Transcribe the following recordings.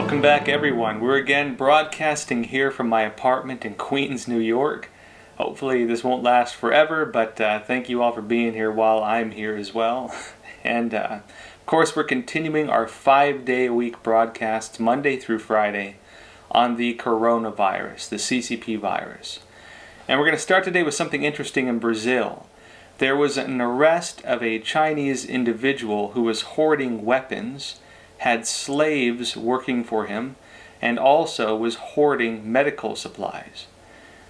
Welcome back, everyone. We're again broadcasting here from my apartment in Queens, New York. Hopefully this won't last forever, but thank you all for being here while I'm here as well. And of course, we're continuing our 5-day-a-week broadcasts, Monday through Friday, on the coronavirus, the CCP virus. And we're going to start today with something interesting in Brazil. There was an arrest of a Chinese individual who was hoarding weapons, had slaves working for him, and also was hoarding medical supplies.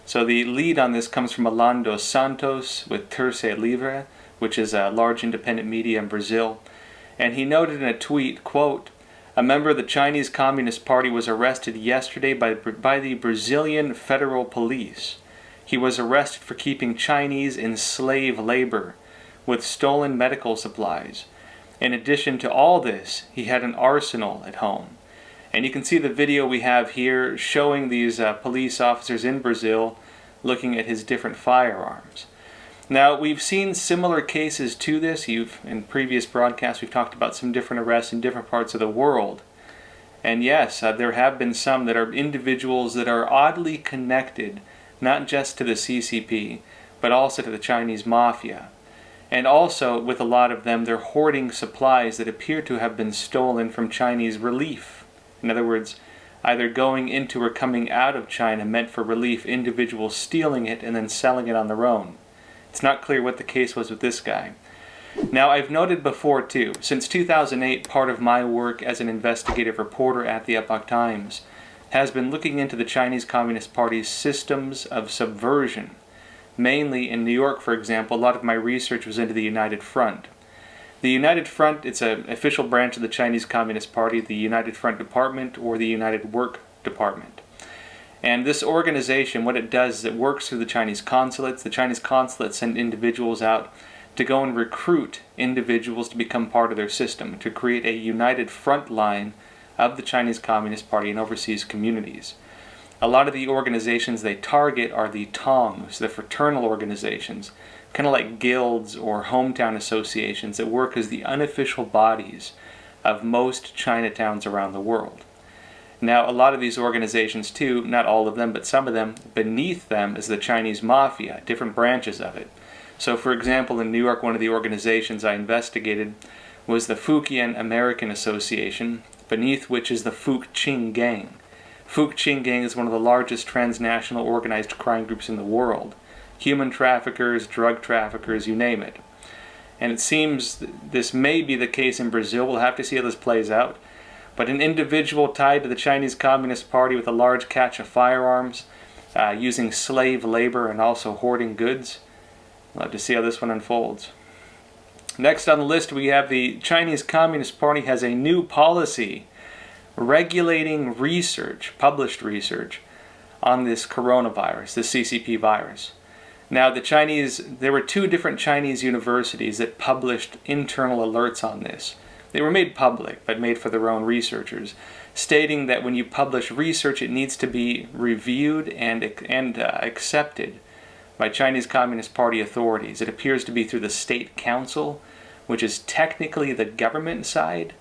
So the lead on this comes from Alan dos Santos with Terceira Livre, which is a large independent media in Brazil. And he noted in a tweet, quote, "A member of the Chinese Communist Party was arrested yesterday by the Brazilian Federal Police. He was arrested for keeping Chinese in slave labor with stolen medical supplies. In addition to all this, he had an arsenal at home." And you can see the video we have here showing these police officers in Brazil looking at his different firearms. Now, we've seen similar cases to this. In previous broadcasts, we've talked about some different arrests in different parts of the world. And yes, there have been some that are individuals that are oddly connected, not just to the CCP, but also to the Chinese mafia. And also, with a lot of them, they're hoarding supplies that appear to have been stolen from Chinese relief. In other words, either going into or coming out of China meant for relief, individuals stealing it and then selling it on their own. It's not clear what the case was with this guy. Now, I've noted before too, since 2008, part of my work as an investigative reporter at the Epoch Times has been looking into the Chinese Communist Party's systems of subversion. Mainly in New York, for example, a lot of my research was into the United Front. The United Front, it's an official branch of the Chinese Communist Party, the United Front Department or the United Work Department. And this organization, what it does is it works through the Chinese consulates. The Chinese consulates send individuals out to go and recruit individuals to become part of their system, to create a united front line of the Chinese Communist Party in overseas communities. A lot of the organizations they target are the Tongs, the fraternal organizations, kind of like guilds or hometown associations that work as the unofficial bodies of most Chinatowns around the world. Now, a lot of these organizations too, not all of them, but some of them, beneath them is the Chinese mafia, different branches of it. So, for example, in New York, one of the organizations I investigated was the Fujian American Association, beneath which is the Fuq Qing Gang. Fuq Qing Gang is one of the largest transnational organized crime groups in the world. Human traffickers, drug traffickers, you name it. And it seems this may be the case in Brazil. We'll have to see how this plays out. But an individual tied to the Chinese Communist Party with a large cache of firearms, using slave labor and also hoarding goods. We'll have to see how this one unfolds. Next on the list, we have the Chinese Communist Party has a new policy regulating research, published research, on this coronavirus, the CCP virus. Now, there were two different Chinese universities that published internal alerts on this. They were made public, but made for their own researchers, stating that when you publish research, it needs to be reviewed and accepted by Chinese Communist Party authorities. It appears to be through the State Council, which is technically the government side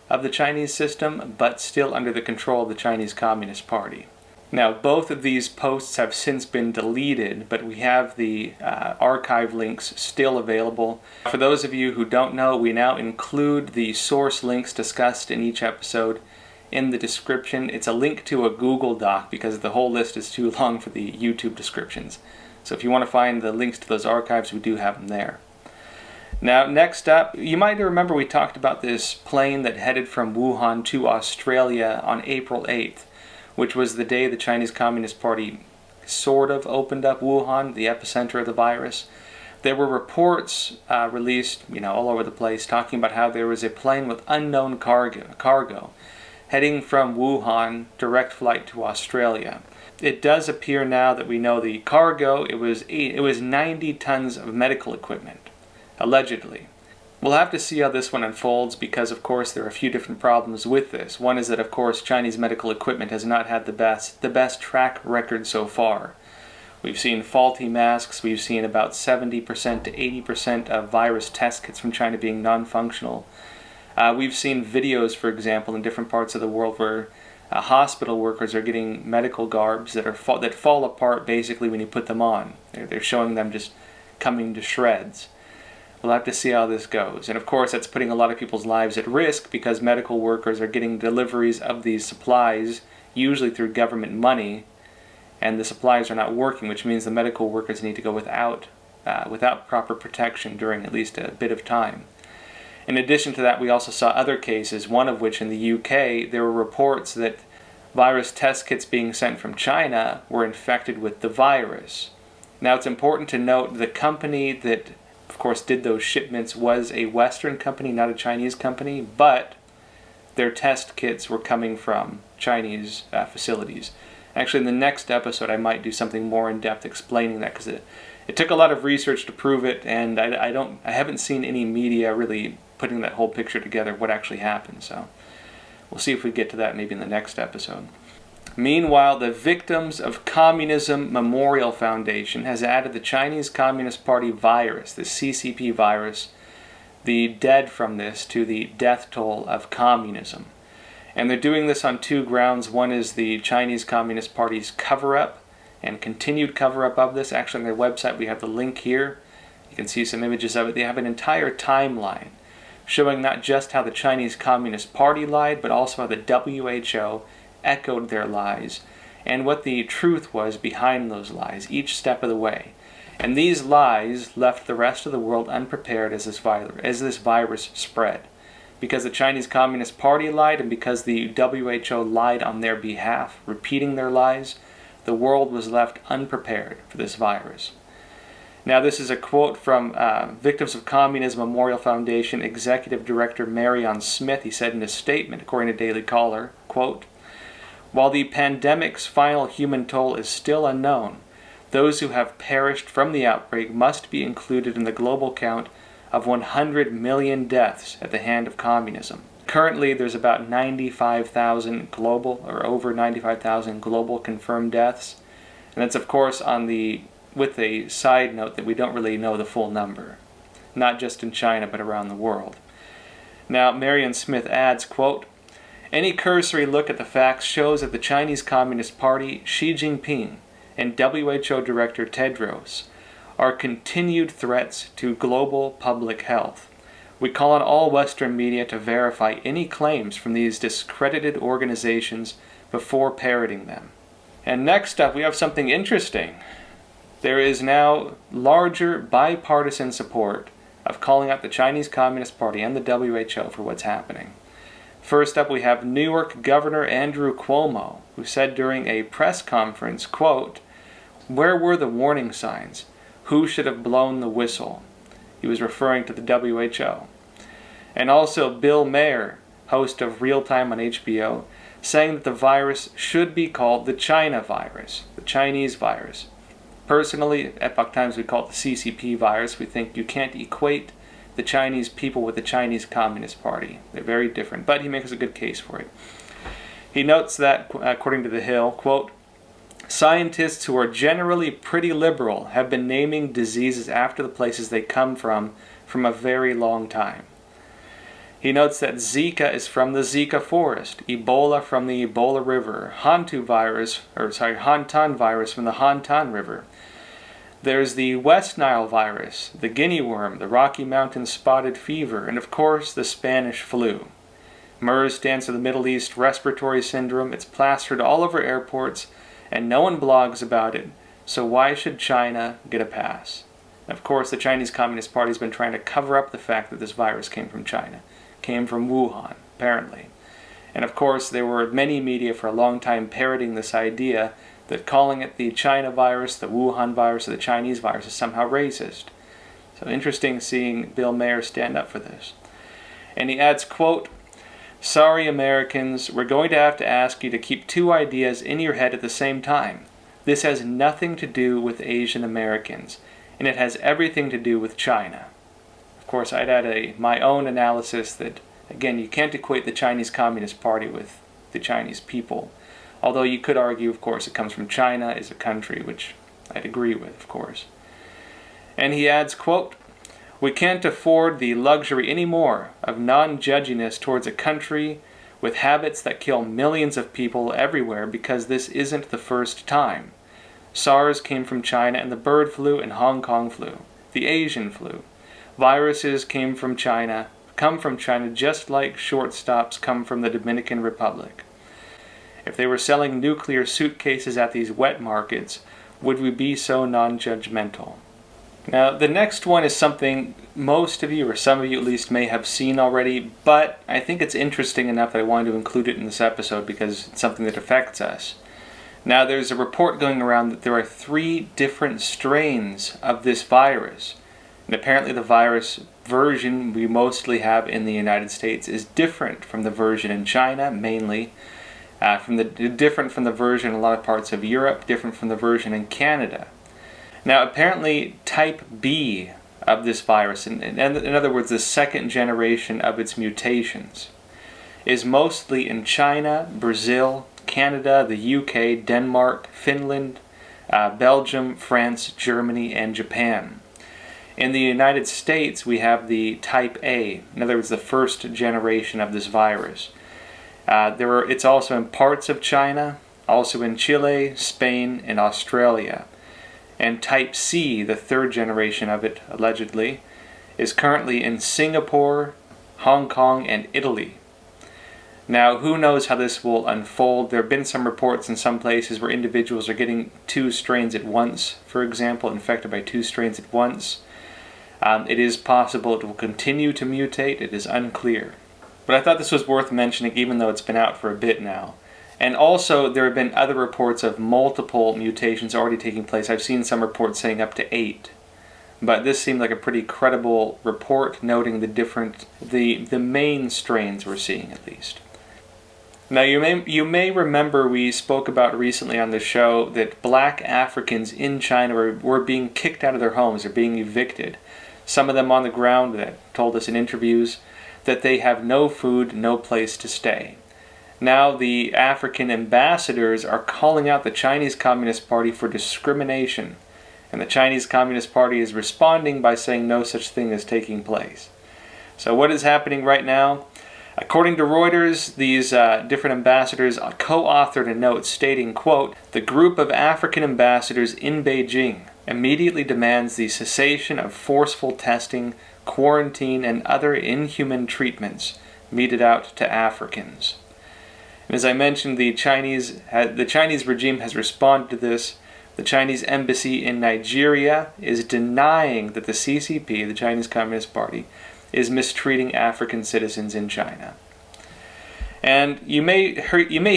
of the Chinese system, but still under the control of the Chinese Communist Party. Now, both of these posts have since been deleted, but we have the archive links still available. For those of you who don't know, we now include the source links discussed in each episode in the description. It's a link to a Google Doc because the whole list is too long for the YouTube descriptions. So if you want to find the links to those archives, we do have them there. Now, next up, you might remember we talked about this plane that headed from Wuhan to Australia on April 8th, which was the day the Chinese Communist Party sort of opened up Wuhan, the epicenter of the virus. There were reports released, all over the place, talking about how there was a plane with unknown cargo heading from Wuhan, direct flight to Australia. It does appear now that we know the cargo, it was 90 tons of medical equipment. Allegedly. We'll have to see how this one unfolds because, of course, there are a few different problems with this. One is that, of course, Chinese medical equipment has not had the best track record so far. We've seen faulty masks. We've seen about 70% to 80% of virus test kits from China being non-functional. We've seen videos, for example, in different parts of the world where hospital workers are getting medical garbs that fall apart basically when you put them on. They're showing them just coming to shreds. We'll have to see how this goes. And of course, that's putting a lot of people's lives at risk because medical workers are getting deliveries of these supplies, usually through government money, and the supplies are not working, which means the medical workers need to go without proper protection during at least a bit of time. In addition to that, we also saw other cases, one of which in the UK, there were reports that virus test kits being sent from China were infected with the virus. Now, it's important to note the company that, of course, did those shipments was a Western company, not a Chinese company, but their test kits were coming from Chinese facilities. Actually, in the next episode, I might do something more in-depth explaining that, because it took a lot of research to prove it, and I haven't seen any media really putting that whole picture together, what actually happened. So we'll see if we get to that maybe in the next episode. Meanwhile, the Victims of Communism Memorial Foundation has added the Chinese Communist Party virus, the CCP virus, the dead from this, to the death toll of communism. And they're doing this on two grounds. One is the Chinese Communist Party's cover-up and continued cover-up of this. Actually, on their website, we have the link here. You can see some images of it. They have an entire timeline showing not just how the Chinese Communist Party lied, but also how the WHO echoed their lies, and what the truth was behind those lies, each step of the way. And these lies left the rest of the world unprepared as this virus spread. Because the Chinese Communist Party lied, and because the WHO lied on their behalf, repeating their lies, the world was left unprepared for this virus. Now, this is a quote from Victims of Communism Memorial Foundation Executive Director Marion Smith. He said in his statement, according to Daily Caller, quote, "While the pandemic's final human toll is still unknown, those who have perished from the outbreak must be included in the global count of 100 million deaths at the hand of communism. Currently, there's about 95,000 global, or over 95,000 global confirmed deaths. And that's, of course, with a side note that we don't really know the full number, not just in China, but around the world. Now, Marion Smith adds, quote, "Any cursory look at the facts shows that the Chinese Communist Party, Xi Jinping, and WHO Director Tedros are continued threats to global public health. We call on all Western media to verify any claims from these discredited organizations before parroting them." And next up, we have something interesting. There is now larger bipartisan support of calling out the Chinese Communist Party and the WHO for what's happening. First up, we have New York Governor Andrew Cuomo, who said during a press conference, quote, "Where were the warning signs? Who should have blown the whistle?" He was referring to the WHO. And also Bill Maher, host of Real Time on HBO, saying that the virus should be called the China virus, the Chinese virus. Personally, at Epoch Times, we call it the CCP virus. We think you can't equate the Chinese people with the Chinese Communist Party. They're very different, but he makes a good case for it. He notes that, according to The Hill, quote, "Scientists who are generally pretty liberal have been naming diseases after the places they come from a very long time." He notes that Zika is from the Zika forest, Ebola from the Ebola River, Hantan virus from the Hantan River. There's the West Nile virus, the guinea worm, the Rocky Mountain spotted fever, and of course the Spanish flu. MERS stands for the Middle East Respiratory Syndrome. It's plastered all over airports, and no one blogs about it, so why should China get a pass? Of course, the Chinese Communist Party has been trying to cover up the fact that this virus came from China, came from Wuhan, apparently. And of course, there were many media for a long time parroting this idea that calling it the China virus, the Wuhan virus, or the Chinese virus is somehow racist. So interesting seeing Bill Maher stand up for this. And he adds, quote, "Sorry, Americans, we're going to have to ask you to keep two ideas in your head at the same time. This has nothing to do with Asian Americans, and it has everything to do with China." Of course, I'd add my own analysis that, again, you can't equate the Chinese Communist Party with the Chinese people. Although you could argue, of course, it comes from China as a country, which I'd agree with, of course. And he adds, quote, "We can't afford the luxury anymore of non-judginess towards a country with habits that kill millions of people everywhere because this isn't the first time. SARS came from China, and the bird flu and Hong Kong flu, the Asian flu. Viruses come from China just like shortstops come from the Dominican Republic. If they were selling nuclear suitcases at these wet markets, would we be so non-judgmental? Now, the next one is something most of you, or some of you at least, may have seen already, but I think it's interesting enough that I wanted to include it in this episode because it's something that affects us. Now, there's a report going around that there are 3 different strains of this virus. And apparently the virus version we mostly have in the United States is different from the version in China, mainly. Different from the version in a lot of parts of Europe, different from the version in Canada. Now, apparently type B of this virus, in other words, the second generation of its mutations, is mostly in China, Brazil, Canada, the UK, Denmark, Finland, Belgium, France, Germany, and Japan. In the United States, we have the type A, in other words, the first generation of this virus. It's also in parts of China, also in Chile, Spain, and Australia. And type C, the third generation of it, allegedly, is currently in Singapore, Hong Kong, and Italy. Now, who knows how this will unfold? There have been some reports in some places where individuals are getting 2 strains at once, for example, infected by 2 strains at once. It is possible it will continue to mutate. It is unclear. But I thought this was worth mentioning, even though it's been out for a bit now. And also, there have been other reports of multiple mutations already taking place. I've seen some reports saying up to 8. But this seemed like a pretty credible report, noting the main strains we're seeing, at least. Now, you may remember we spoke about recently on the show that black Africans in China were being kicked out of their homes, or being evicted. Some of them on the ground that told us in interviews that they have no food, no place to stay. Now the African ambassadors are calling out the Chinese Communist Party for discrimination, and the Chinese Communist Party is responding by saying no such thing is taking place. So what is happening right now? According to Reuters, these different ambassadors co-authored a note stating, quote, "The group of African ambassadors in Beijing immediately demands the cessation of forceful testing, quarantine, and other inhuman treatments meted out to Africans." And as I mentioned, the Chinese regime has responded to this. The Chinese embassy in Nigeria is denying that the CCP, the Chinese Communist Party, is mistreating African citizens in China. And you may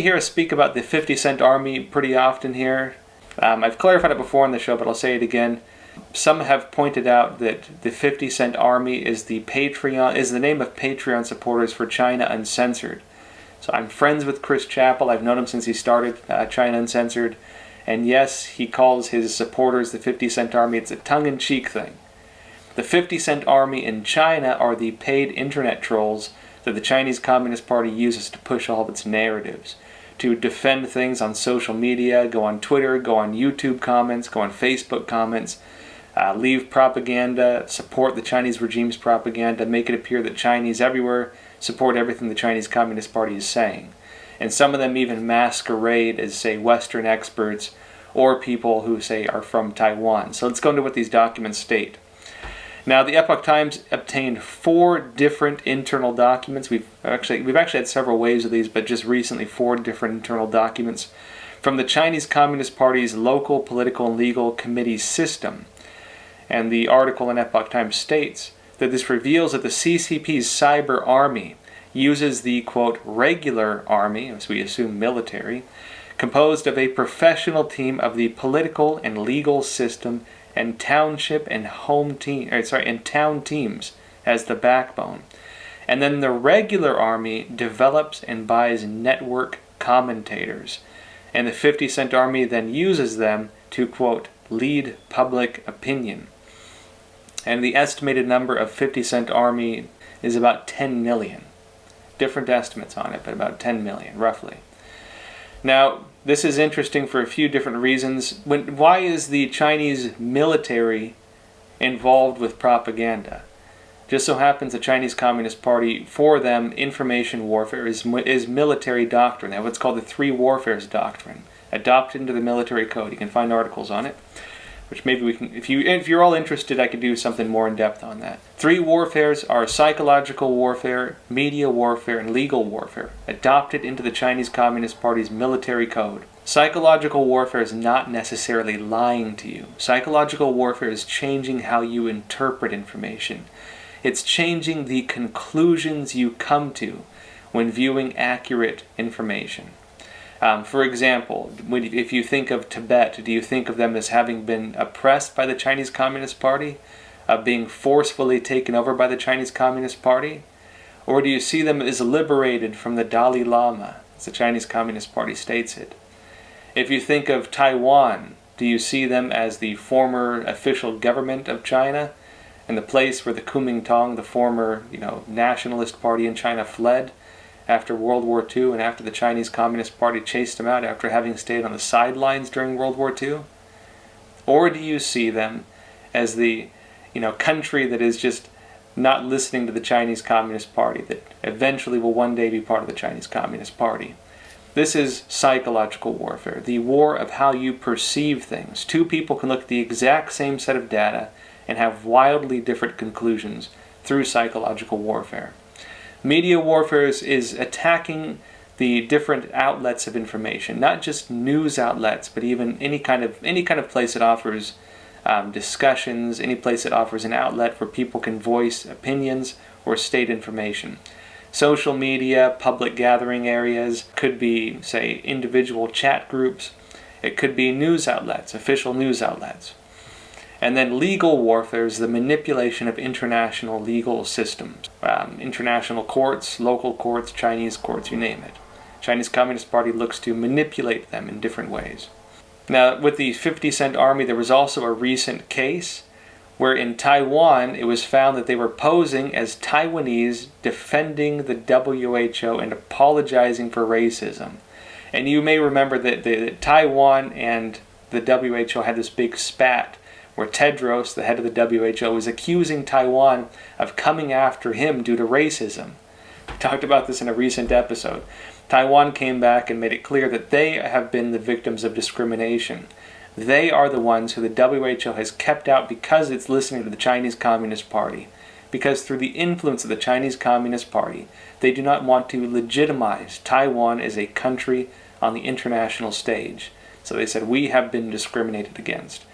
hear us speak about the 50 Cent Army pretty often here. I've clarified it before on the show, but I'll say it again. Some have pointed out that the 50 Cent Army is the name of Patreon supporters for China Uncensored. So I'm friends with Chris Chappell. I've known him since he started China Uncensored. And yes, he calls his supporters the 50 Cent Army. It's a tongue-in-cheek thing. The 50 Cent Army in China are the paid internet trolls that the Chinese Communist Party uses to push all of its narratives, to defend things on social media, go on Twitter, go on YouTube comments, go on Facebook comments, leave propaganda, support the Chinese regime's propaganda, make it appear that Chinese everywhere support everything the Chinese Communist Party is saying. And some of them even masquerade as, say, Western experts or people who, say, are from Taiwan. So let's go into what these documents state. Now, the Epoch Times obtained 4 different internal documents. We've actually had several waves of these, but just recently 4 different internal documents from the Chinese Communist Party's local political and legal committee system. And the article in Epoch Times states that this reveals that the CCP's Cyber Army uses the, quote, regular army, as we assume military, composed of a professional team of the political and legal system and township and town teams as the backbone. And then the regular army develops and buys network commentators. And the 50 Cent Army then uses them to, quote, lead public opinion. And the estimated number of 50 Cent Army is about 10 million. Different estimates on it, but about 10 million, roughly. Now, this is interesting for a few different reasons. Why is the Chinese military involved with propaganda? Just so happens the Chinese Communist Party, for them, information warfare is military doctrine. They have what's called the Three Warfares Doctrine, adopted into the military code. You can find articles on it, which maybe we can, if you're all interested, I could do something more in depth on that. Three warfares are psychological warfare, media warfare, and legal warfare, adopted into the Chinese Communist Party's military code. Psychological warfare is not necessarily lying to you. Psychological warfare is changing how you interpret information. It's changing the conclusions you come to when viewing accurate information. For example, if you think of Tibet, do you think of them as having been oppressed by the Chinese Communist Party? Being forcefully taken over by the Chinese Communist Party? Or do you see them as liberated from the Dalai Lama, as the Chinese Communist Party states it? If you think of Taiwan, do you see them as the former official government of China, and the place where the Kuomintang, the former, nationalist party in China, fled after World War II and after the Chinese Communist Party chased them out after having stayed on the sidelines during World War II? Or do you see them as the, country that is just not listening to the Chinese Communist Party, that eventually will one day be part of the Chinese Communist Party? This is psychological warfare, the war of how you perceive things. Two people can look at the exact same set of data and have wildly different conclusions through psychological warfare. Media warfare is attacking the different outlets of information, not just news outlets, but even any kind of place that offers discussions, any place that offers an outlet where people can voice opinions or state information. Social media, public gathering areas, could be, say, individual chat groups. It could be news outlets, official news outlets. And then legal warfare is the manipulation of international legal systems. International courts, local courts, Chinese courts, you name it. Chinese Communist Party looks to manipulate them in different ways. Now, with the 50-cent army, there was also a recent case where in Taiwan it was found that they were posing as Taiwanese defending the WHO and apologizing for racism. And you may remember that Taiwan and the WHO had this big spat where Tedros, the head of the WHO, was accusing Taiwan of coming after him due to racism. We talked about this in a recent episode. Taiwan came back and made it clear that they have been the victims of discrimination. They are the ones who the WHO has kept out because it's listening to the Chinese Communist Party. Because through the influence of the Chinese Communist Party, they do not want to legitimize Taiwan as a country on the international stage. So they said, we have been discriminated against.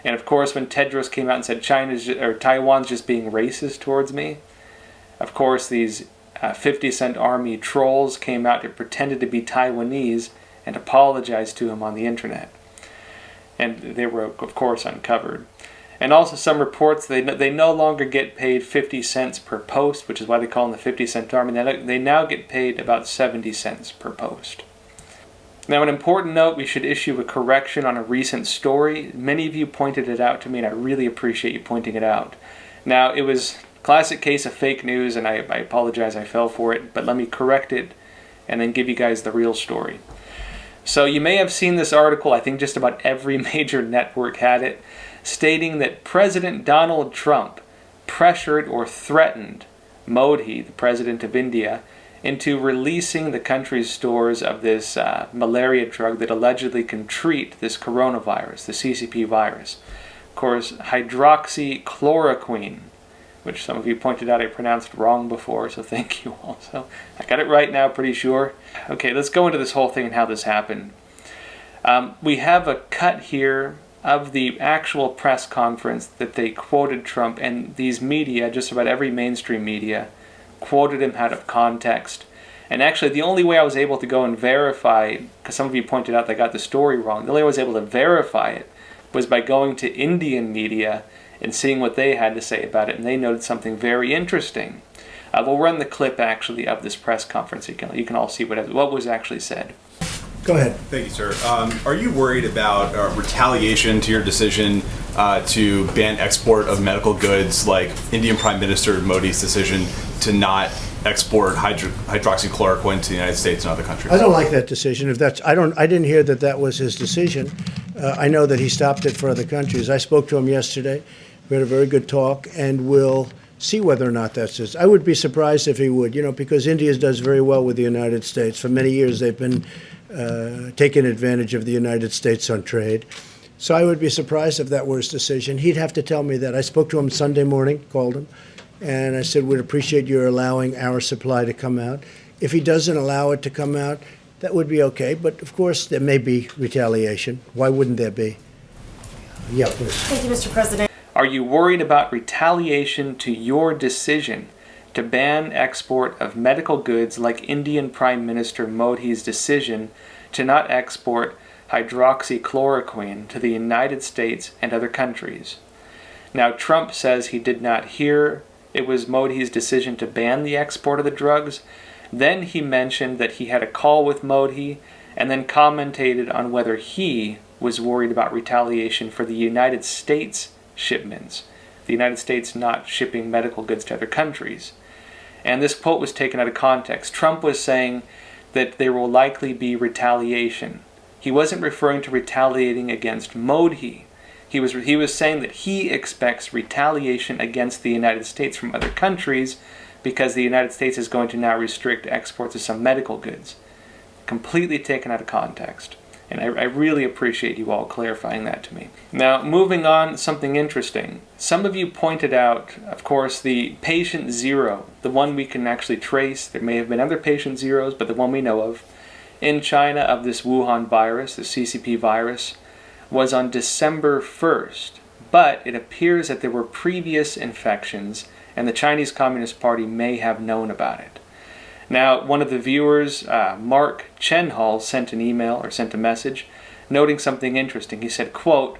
And of course, when Tedros came out and said Taiwan's just being racist towards me, of course these 50-cent army trolls came out and pretended to be Taiwanese and apologized to him on the internet. And they were, of course, uncovered. And also some reports they no longer get paid 50 cents per post, which is why they call them the 50-cent army. They now get paid about 70 cents per post. Now, an important note, we should issue a correction on a recent story. Many of you pointed it out to me, and I really appreciate you pointing it out. Now, it was a classic case of fake news, and I apologize I fell for it, but let me correct it and then give you guys the real story. So you may have seen this article, I think just about every major network had it, stating that President Donald Trump pressured or threatened Modi, the president of India, into releasing the country's stores of this malaria drug that allegedly can treat this coronavirus, the CCP virus. Of course, hydroxychloroquine, which some of you pointed out I pronounced wrong before, so thank you all. So I got it right now, pretty sure. Okay, let's go into this whole thing and how this happened. We have a cut here of the actual press conference that they quoted Trump, and these media, just about every mainstream media, quoted him out of context. And actually, the only way I was able to go and verify, because some of you pointed out they got the story wrong, the only way I was able to verify it was by going to Indian media and seeing what they had to say about it, and they noted something very interesting. We'll run the clip, actually, of this press conference. You can all see what was actually said. Go ahead. Thank you, sir. Are you worried about retaliation to your decision to ban export of medical goods, like Indian Prime Minister Modi's decision to not export hydroxychloroquine to the United States and other countries? I don't like that decision. I didn't hear that was his decision. I know that he stopped it for other countries. I spoke to him yesterday. We had a very good talk, and we'll see whether or not that's his. I would be surprised if he would, because India does very well with the United States. For many years, they've been taking advantage of the United States on trade. So I would be surprised if that were his decision. He'd have to tell me that. I spoke to him Sunday morning, called him, and I said, we'd appreciate your allowing our supply to come out. If he doesn't allow it to come out, that would be okay. But, of course, there may be retaliation. Why wouldn't there be? Yeah, please. Thank you, Mr. President. Are you worried about retaliation to your decision to ban export of medical goods, like Indian Prime Minister Modi's decision to not export hydroxychloroquine to the United States and other countries? Now, Trump says he did not hear it was Modi's decision to ban the export of the drugs. Then he mentioned that he had a call with Modi, and then commented on whether he was worried about retaliation for the United States shipments, the United States not shipping medical goods to other countries. And this quote was taken out of context. Trump was saying that there will likely be retaliation. He wasn't referring to retaliating against Modi. He was saying that he expects retaliation against the United States from other countries because the United States is going to now restrict exports of some medical goods. Completely taken out of context. And I really appreciate you all clarifying that to me. Now, moving on, something interesting. Some of you pointed out, of course, the patient zero, the one we can actually trace. There may have been other patient zeros, but the one we know of in China of this Wuhan virus, the CCP virus, was on December 1st. But it appears that there were previous infections, and the Chinese Communist Party may have known about it. Now, one of the viewers, Mark Chenhall, sent an email or sent a message noting something interesting. He said, quote,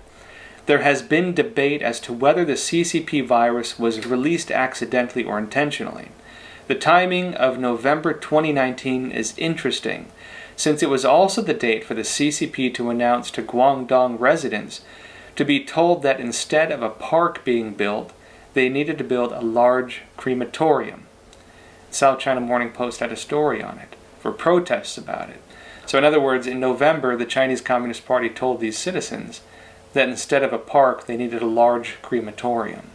"There has been debate as to whether the CCP virus was released accidentally or intentionally. The timing of November 2019 is interesting, since it was also the date for the CCP to announce to Guangdong residents to be told that instead of a park being built, they needed to build a large crematorium. South China Morning Post had a story on it for protests about it. So in other words, in November, the Chinese Communist Party told these citizens that instead of a park, they needed a large crematorium.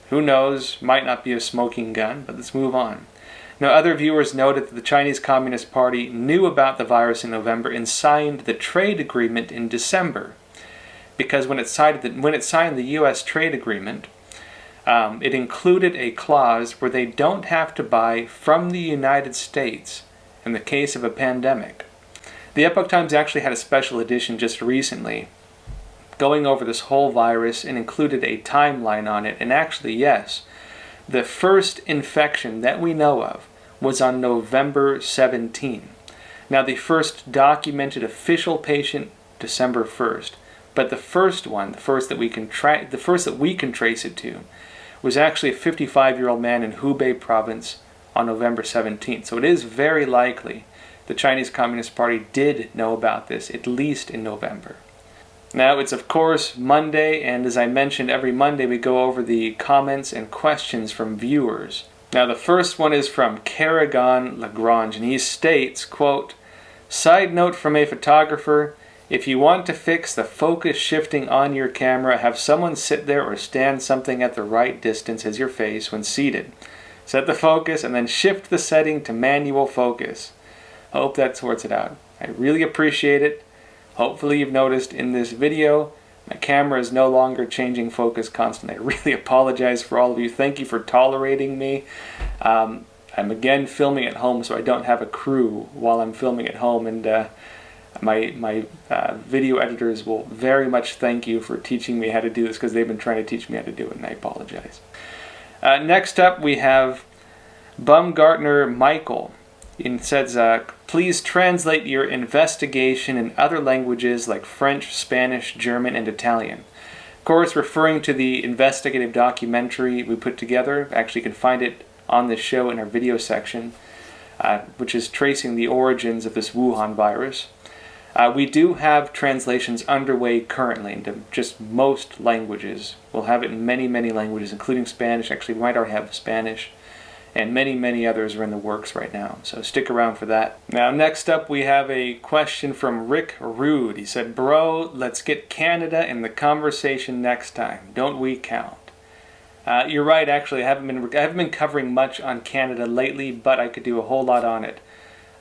Who knows, might not be a smoking gun, but let's move on. Now, other viewers noted that the Chinese Communist Party knew about the virus in November and signed the trade agreement in December. Because when it signed the U.S. trade agreement, it included a clause where they don't have to buy from the United States in the case of a pandemic. The Epoch Times actually had a special edition just recently going over this whole virus and included a timeline on it. And actually, yes, the first infection that we know of was on November 17. Now, the first documented official patient, December 1st. But the first one, the first that we can trace it to, was actually a 55-year-old man in Hubei province on November 17th. So it is very likely the Chinese Communist Party did know about this, at least in November. Now, it's of course Monday, and as I mentioned, every Monday we go over the comments and questions from viewers. Now, the first one is from Carragon Lagrange, and he states, quote, "Side note from a photographer, if you want to fix the focus shifting on your camera, have someone sit there or stand something at the right distance as your face when seated. Set the focus and then shift the setting to manual focus. Hope that sorts it out." I really appreciate it. Hopefully you've noticed in this video, my camera is no longer changing focus constantly. I really apologize for all of you. Thank you for tolerating me. I'm again filming at home, so I don't have a crew while I'm filming at home, and my video editors will very much thank you for teaching me how to do this, because they've been trying to teach me how to do it, and I apologize. Next up, we have Bumgartner Michael. It says, "Please translate your investigation in other languages like French, Spanish, German, and Italian." Of course, referring to the investigative documentary we put together. Actually, you can find it on this show in our video section, which is tracing the origins of this Wuhan virus. We do have translations underway currently into just most languages. We'll have it in many, many languages, including Spanish. Actually, we might already have Spanish. And many, many others are in the works right now. So stick around for that. Now, next up, we have a question from Rick Rude. He said, "Bro, let's get Canada in the conversation next time. Don't we count?" You're right, actually. I haven't been covering much on Canada lately, but I could do a whole lot on it.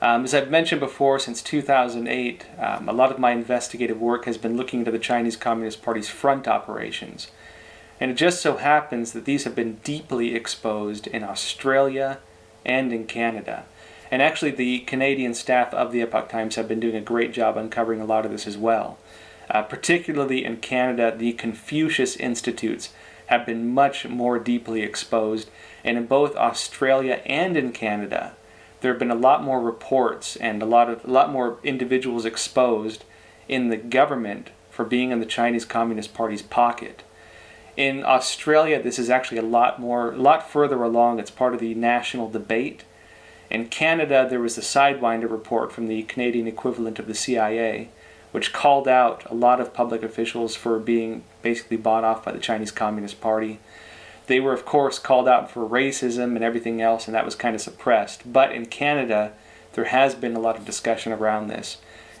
As I've mentioned before, since 2008, a lot of my investigative work has been looking into the Chinese Communist Party's front operations. And it just so happens that these have been deeply exposed in Australia and in Canada. And actually the Canadian staff of the Epoch Times have been doing a great job uncovering a lot of this as well. Particularly in Canada, the Confucius Institutes have been much more deeply exposed. And in both Australia and in Canada, there have been a lot more reports and a lot more individuals exposed in the government for being in the Chinese Communist Party's pocket. In Australia, this is actually a lot further along. It's part of the national debate. In Canada, there was the Sidewinder report from the Canadian equivalent of the CIA, which called out a lot of public officials for being basically bought off by the Chinese Communist Party. They were, of course, called out for racism and everything else, and that was kind of suppressed. But in Canada, there has been a lot of discussion around this.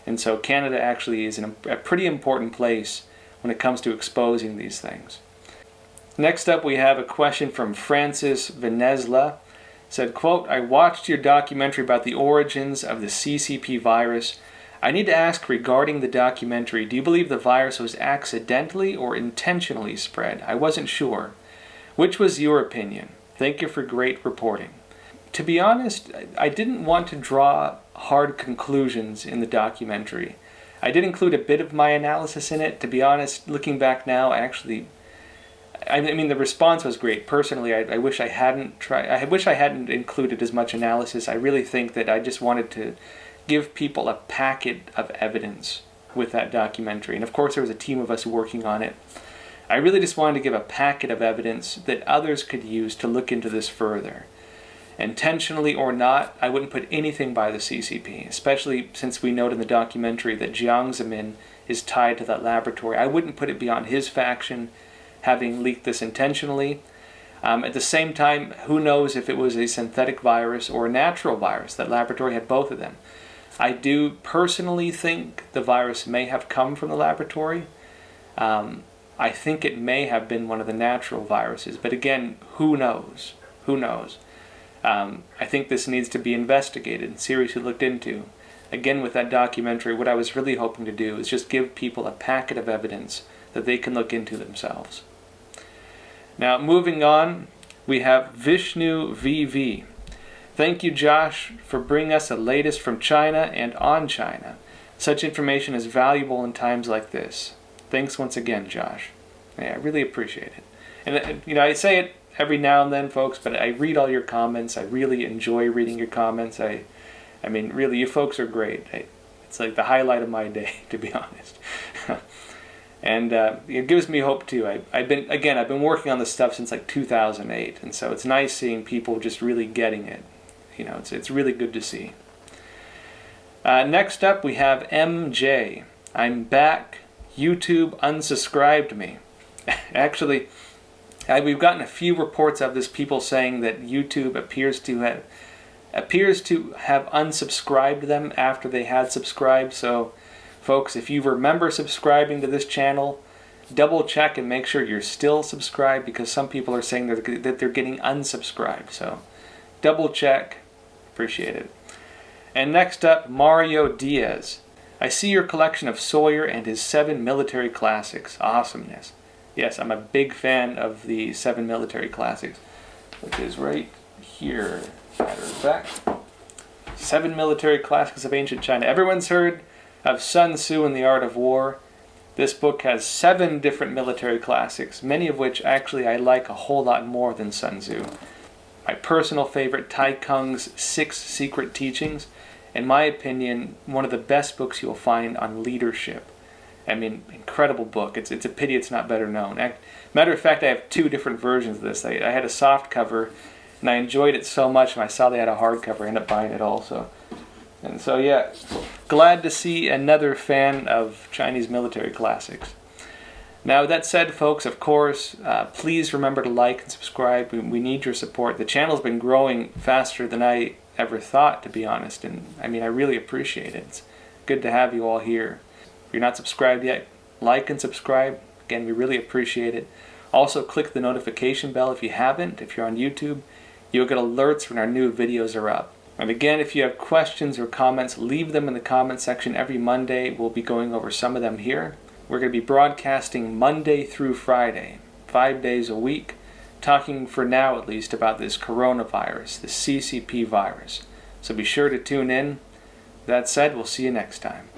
And so Canada actually is a pretty important place when it comes to exposing these things. Next up, we have a question from Francis Venezla. Said, quote, I watched your documentary about the origins of the CCP virus. I need to ask regarding the documentary, do you believe the virus was accidentally or intentionally spread? I wasn't sure. Which was your opinion? Thank you for great reporting. To be honest, I didn't want to draw hard conclusions in the documentary. I did include a bit of my analysis in it. To be honest, looking back now, I mean, the response was great. Personally, I wish I hadn't included as much analysis. I really think that I just wanted to give people a packet of evidence with that documentary. And of course, there was a team of us working on it. I really just wanted to give a packet of evidence that others could use to look into this further. Intentionally or not, I wouldn't put anything by the CCP, especially since we note in the documentary that Jiang Zemin is tied to that laboratory. I wouldn't put it beyond his faction having leaked this intentionally. At the same time, who knows if it was a synthetic virus or a natural virus? That laboratory had both of them. I do personally think the virus may have come from the laboratory. I think it may have been one of the natural viruses, but again, who knows? Who knows? I think this needs to be investigated and seriously looked into. Again, with that documentary, what I was really hoping to do is just give people a packet of evidence that they can look into themselves. Now, moving on, we have Vishnu VV. Thank you, Josh, for bringing us the latest from China and on China. Such information is valuable in times like this. Thanks once again, Josh. Yeah, I really appreciate it. And, I say it every now and then, folks, but I read all your comments. I really enjoy reading your comments. I mean, really, you folks are great. It's like the highlight of my day, to be honest. And it gives me hope too. I've been working on this stuff since like 2008, and so it's nice seeing people just really getting it. It's really good to see. Next up, we have MJ. I'm back. YouTube unsubscribed me. Actually, we've gotten a few reports of this. People saying that YouTube appears to have unsubscribed them after they had subscribed. So, folks, if you remember subscribing to this channel, double check and make sure you're still subscribed, because some people are saying that they're getting unsubscribed. So double check. Appreciate it. And next up, Mario Diaz. I see your collection of Sawyer and his 7 military classics. Awesomeness. Yes, I'm a big fan of the 7 military classics, which is right here. Matter of fact, 7 military classics of ancient China. Everyone's heard of Sun Tzu and the Art of War. This book has 7 different military classics, many of which actually I like a whole lot more than Sun Tzu. My personal favorite, Tai Kung's 6 Secret Teachings. In my opinion, one of the best books you'll find on leadership. I mean, incredible book. It's a pity it's not better known. Matter of fact, I have 2 different versions of this. I had a soft cover, and I enjoyed it so much, and I saw they had a hardcover. I ended up buying it also. And so, yeah, glad to see another fan of Chinese military classics. Now, that said, folks, of course, please remember to like and subscribe. We need your support. The channel's been growing faster than I ever thought, to be honest. And, I mean, I really appreciate it. It's good to have you all here. If you're not subscribed yet, like and subscribe. Again, we really appreciate it. Also, click the notification bell if you haven't. If you're on YouTube, you'll get alerts when our new videos are up. And again, if you have questions or comments, leave them in the comment section every Monday. We'll be going over some of them here. We're going to be broadcasting Monday through Friday, 5 days a week, talking for now at least about this coronavirus, the CCP virus. So be sure to tune in. That said, we'll see you next time.